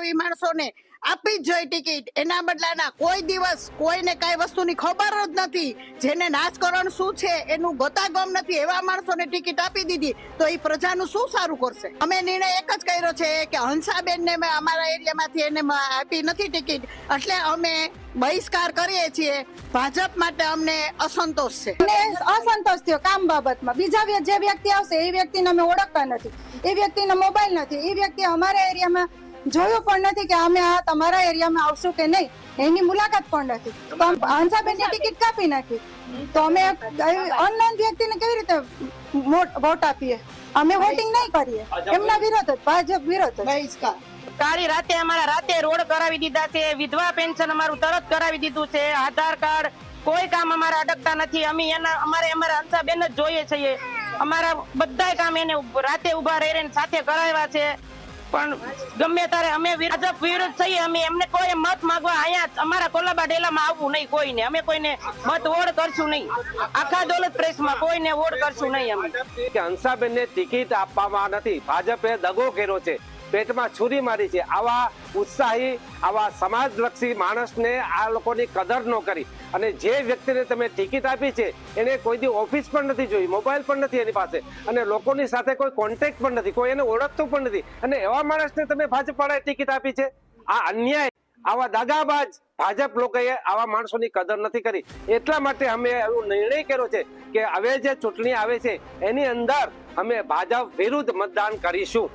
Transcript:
મેધાવી માણસોને આપી જ જોઈએ ટિકિટ। એના બદલાના કોઈ દિવસ કોઈને કઈ વસ્તુની ખબર જ નથી, જેને રાજકારણ શું છે એનું ગતાગમ નથી, એવા માણસોને ટિકિટ આપી દીધી તો એ પ્રજાનું શું સારું કરશે? અમે નિર્ણય એક જ કર્યો છે કે હંસાબેનને મેં અમારા એરિયામાંથી એને આપી નથી ટિકિટ, એટલે અમે બહિષ્કાર કરીએ છીએ। ભાજપ માટે અમને અસંતોષ છે। અસંતોષ થયો કામ બાબતમાં। બીજા જે વ્યક્તિ આવશે એ વ્યક્તિને અમે ઓળખતા નથી, એ વ્યક્તિનો મોબાઈલ નથી, એ વ્યક્તિ અમારા એરિયામાં જોયું પણ નથી કે અમે આ તમારા એરિયામાં આવશું કે નહીં, એની મુલાકાત પણ નથી, તો હંસાબેનની ટિકિટ કાપી નાખી। તો અમે અનનોન વ્યક્તિને કેવી રીતે વોટ આપીએ? અમે વોટિંગ નહીં કરીએ, એમના વિરોધ જ, ભાજપ વિરોધ જ। કાળી રાતે અમારા રાતે રોડ કરાવી દીધા છે, વિધવા પેન્શન અમારું તરત કરાવી દીધું છે, આધાર કાર્ડ કોઈ કામ અમારા અટકતા નથી। અમે અમારા હંસાબેન જ જોઈએ છીએ, અમારા બધા કામ એને રાતે ઉભા રહીને સાથે કરાવ્યા છે। પણ ગમે ત્યારે અમે ભાજપ વિરુદ્ધ છીએ, અમે એમને કોઈ મત માંગવા અહીંયા અમારા કોલાબા ડેલામાં આવવું નહીં કોઈને, અમે કોઈને મત વોટ કરશું નહીં, આખા દોલત પ્રેસમાં કોઈને વોટ કરશું નહીં। અમે હંસાબેનને ટિકિટ આપવામાં નથી, ભાજપે દગો કર્યો છે, પેટમાં છુરી મારી છે। આવા ઉત્સાહી, આવા સમાજલક્ષી માણસને આ લોકોની કદર ન કરી, અને જે વ્યક્તિને તમે ટિકિટ આપી છે એને કોઈ દી ઓફિસ પણ નથી જોઈ, મોબાઈલ પણ નથી એની પાસે, અને લોકોની સાથે કોઈ કોન્ટેક્ટ પણ નથી, કોઈ એને ઓળખતું પણ નથી, અને એવા માણસને તમે ભાજપ વાળાએ ટિકિટ આપી છે। આ અન્યાય, આવા દાગાબાજ ભાજપ લોકોએ આવા માણસોની કદર નથી કરી। એટલા માટે અમે એવો નિર્ણય કર્યો છે કે હવે જે ચૂંટણી આવે છે એની અંદર અમે ભાજપ વિરુદ્ધ મતદાન કરીશું।